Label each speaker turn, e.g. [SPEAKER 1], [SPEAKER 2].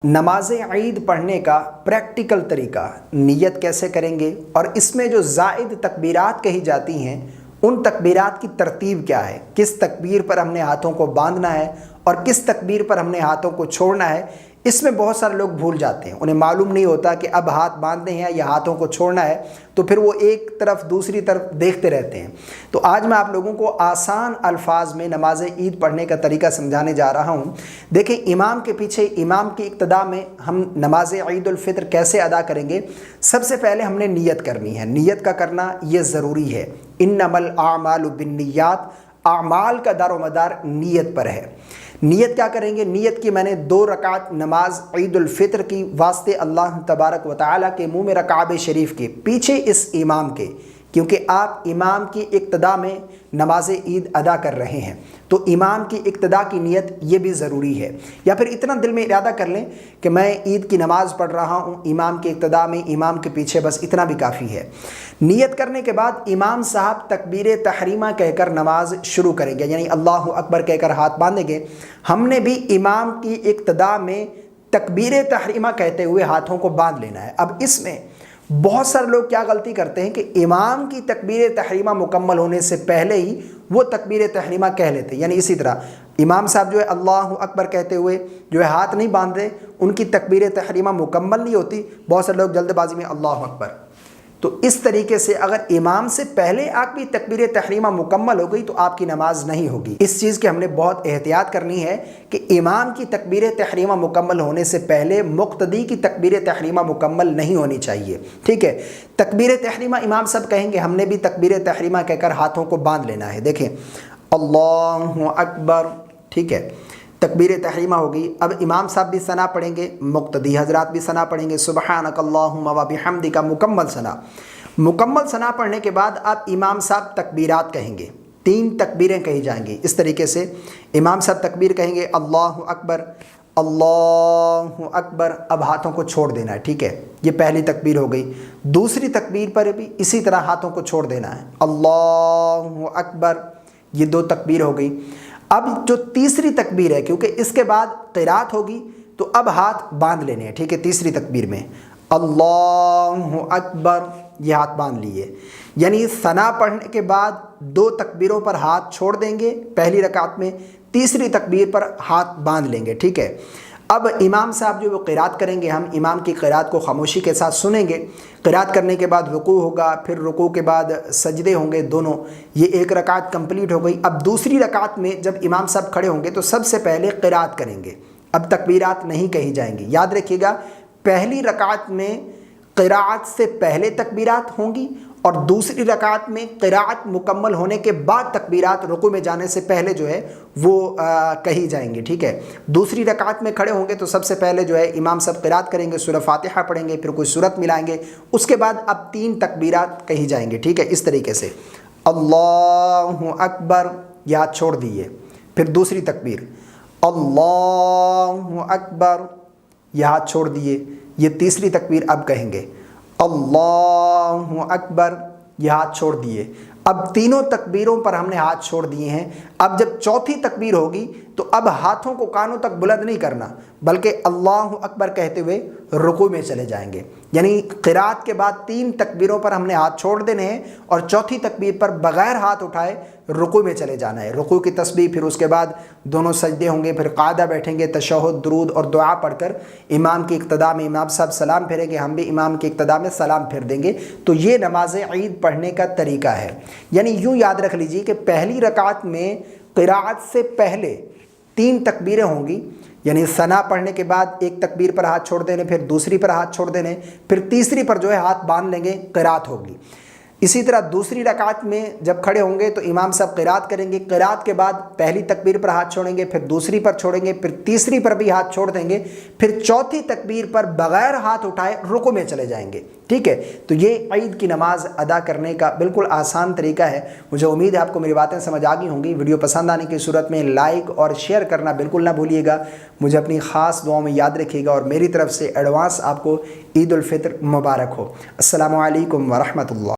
[SPEAKER 1] نماز عید پڑھنے کا پریکٹیکل طریقہ، نیت کیسے کریں گے اور اس میں جو زائد تکبیرات کہی جاتی ہیں ان تکبیرات کی ترتیب کیا ہے، کس تکبیر پر ہم نے ہاتھوں کو باندھنا ہے اور کس تکبیر پر ہم نے ہاتھوں کو چھوڑنا ہے، اس میں بہت سارے لوگ بھول جاتے ہیں۔ انہیں معلوم نہیں ہوتا کہ اب ہاتھ باندھنے ہیں یا ہاتھوں کو چھوڑنا ہے، تو پھر وہ ایک طرف دوسری طرف دیکھتے رہتے ہیں۔ تو آج میں آپ لوگوں کو آسان الفاظ میں نماز عید پڑھنے کا طریقہ سمجھانے جا رہا ہوں۔ دیکھیں، امام کے پیچھے، امام کی ابتدا میں ہم نماز عید الفطر کیسے ادا کریں گے۔ سب سے پہلے ہم نے نیت کرنی ہے، نیت کا کرنا یہ ضروری ہے۔ انما الاعمال بالنیات، اعمال کا دار و مدار نیت پر ہے۔ نیت کیا کریں گے؟ نیت کی میں نے 2 رکعت نماز عید الفطر کی واسطے اللہ تبارک و تعالیٰ کے منہ میں کعبہ شریف کے پیچھے اس امام کے، کیونکہ آپ امام کی ابتدا میں نماز عید ادا کر رہے ہیں تو امام کی ابتدا کی نیت یہ بھی ضروری ہے۔ یا پھر اتنا دل میں ارادہ کر لیں کہ میں عید کی نماز پڑھ رہا ہوں امام کی ابتدا میں، امام کے پیچھے، بس اتنا بھی کافی ہے۔ نیت کرنے کے بعد امام صاحب تکبیر تحریمہ کہہ کر نماز شروع کریں گے، یعنی اللہ اکبر کہہ کر ہاتھ باندھیں گے۔ ہم نے بھی امام کی ابتدا میں تکبیر تحریمہ کہتے ہوئے ہاتھوں کو باندھ لینا ہے۔ اب اس میں بہت سارے لوگ کیا غلطی کرتے ہیں کہ امام کی تکبیر تحریمہ مکمل ہونے سے پہلے ہی وہ تکبیر تحریمہ کہہ لیتے ہیں، یعنی اسی طرح امام صاحب جو ہے اللہ اکبر کہتے ہوئے جو ہے ہاتھ نہیں باندھتے، ان کی تکبیر تحریمہ مکمل نہیں ہوتی، بہت سارے لوگ جلد بازی میں اللہ اکبر۔ تو اس طریقے سے اگر امام سے پہلے آپ کی تکبیر تحریمہ مکمل ہو گئی تو آپ کی نماز نہیں ہوگی۔ اس چیز کی ہم نے بہت احتیاط کرنی ہے کہ امام کی تکبیر تحریمہ مکمل ہونے سے پہلے مقتدی کی تکبیر تحریمہ مکمل نہیں ہونی چاہیے، ٹھیک ہے۔ تکبیر تحریمہ امام سب کہیں گے، ہم نے بھی تکبیر تحریمہ کہہ کر ہاتھوں کو باندھ لینا ہے۔ دیکھیں، اللہ اکبر، ٹھیک ہے، تکبیر تحریمہ ہوگی۔ اب امام صاحب بھی ثنا پڑھیں گے، مقتدی حضرات بھی ثنا پڑھیں گے، سبحانک اللہم و بحمدک، مکمل ثنا۔ مکمل ثنا پڑھنے کے بعد آپ امام صاحب تکبیرات کہیں گے، 3 تکبیریں کہی جائیں گی۔ اس طریقے سے امام صاحب تکبیر کہیں گے، اللہ اکبر، اللہ اکبر، اب ہاتھوں کو چھوڑ دینا ہے، ٹھیک ہے، یہ پہلی تکبیر ہو گئی۔ دوسری تکبیر پر بھی اسی طرح ہاتھوں کو چھوڑ دینا ہے، اللہ اکبر، یہ 2 تکبیر ہو گئی۔ اب جو تیسری تکبیر ہے، کیونکہ اس کے بعد قرات ہوگی تو اب ہاتھ باندھ لینے ہیں، ٹھیک ہے۔ تیسری تکبیر میں اللہ اکبر، یہ ہاتھ باندھ لیے، یعنی ثنا پڑھنے کے بعد 2 تکبیروں پر ہاتھ چھوڑ دیں گے پہلی رکعت میں، تیسری تکبیر پر ہاتھ باندھ لیں گے، ٹھیک ہے۔ اب امام صاحب جو وہ قرات کریں گے، ہم امام کی قرات کو خاموشی کے ساتھ سنیں گے۔ قرات کرنے کے بعد رکوع ہوگا، پھر رکوع کے بعد سجدے ہوں گے دونوں، یہ 1 رکعت کمپلیٹ ہو گئی۔ اب دوسری رکعت میں جب امام صاحب کھڑے ہوں گے تو سب سے پہلے قرات کریں گے، اب تکبیرات نہیں کہی جائیں گی۔ یاد رکھیے گا، پہلی رکعت میں قرات سے پہلے تکبیرات ہوں گی اور دوسری رکعت میں قرات مکمل ہونے کے بعد تکبیرات رکوع میں جانے سے پہلے جو ہے وہ کہی جائیں گی، ٹھیک ہے۔ دوسری رکعت میں کھڑے ہوں گے تو سب سے پہلے جو ہے امام صاحب قرات کریں گے، سورہ فاتحہ پڑھیں گے، پھر کوئی سورت ملائیں گے، اس کے بعد اب 3 تکبیرات کہی جائیں گے، ٹھیک ہے۔ اس طریقے سے اللہ اکبر، یہ ہاتھ چھوڑ دیے، پھر دوسری تکبیر اللہ اکبر، یہ ہاتھ چھوڑ دیے، یہ تیسری تکبیر اب کہیں گے اللہ اکبر، یہ ہاتھ چھوڑ دیے۔ اب تینوں تکبیروں پر ہم نے ہاتھ چھوڑ دیے ہیں۔ اب جب چوتھی تکبیر ہوگی تو اب ہاتھوں کو کانوں تک بلند نہیں کرنا، بلکہ اللہ اکبر کہتے ہوئے رکوع میں چلے جائیں گے، یعنی قرات کے بعد 3 تکبیروں پر ہم نے ہاتھ چھوڑ دینے ہیں اور چوتھی تکبیر پر بغیر ہاتھ اٹھائے رکوع میں چلے جانا ہے۔ رکوع کی تسبیح، پھر اس کے بعد دونوں سجدے ہوں گے، پھر قاعدہ بیٹھیں گے، تشہد، درود اور دعا پڑھ کر امام کی اقتدا میں امام صاحب سلام پھیریں گے، ہم بھی امام کی اقتدا میں سلام پھیر دیں گے۔ تو یہ نماز عید پڑھنے کا طریقہ ہے۔ یعنی یوں یاد رکھ لیجیے کہ پہلی رکعت میں قرات سے پہلے 3 تکبیریں ہوں گی، یعنی ثنا پڑھنے کے بعد 1 تکبیر پر ہاتھ چھوڑ دینے، پھر دوسری پر ہاتھ چھوڑ دینے، پھر تیسری پر جو ہے ہاتھ باندھ لیں گے، قرات ہوگی۔ اسی طرح دوسری رکعت میں جب کھڑے ہوں گے تو امام صاحب قرات کریں گے، قرات کے بعد پہلی تکبیر پر ہاتھ چھوڑیں گے، پھر دوسری پر چھوڑیں گے، پھر تیسری پر بھی ہاتھ چھوڑ دیں گے، پھر چوتھی تکبیر پر بغیر ہاتھ اٹھائے رکوع میں چلے جائیں گے، ٹھیک ہے۔ تو یہ عید کی نماز ادا کرنے کا بالکل آسان طریقہ ہے۔ مجھے امید ہے آپ کو میری باتیں سمجھ آ گئی ہوں گی۔ ویڈیو پسند آنے کی صورت میں لائک اور شیئر کرنا بالکل نہ بھولیے گا۔ مجھے اپنی خاص دعاؤں میں یاد رکھیے گا اور میری طرف سے ایڈوانس آپ کو عید الفطر مبارک ہو۔ السلام علیکم ورحمۃ اللہ۔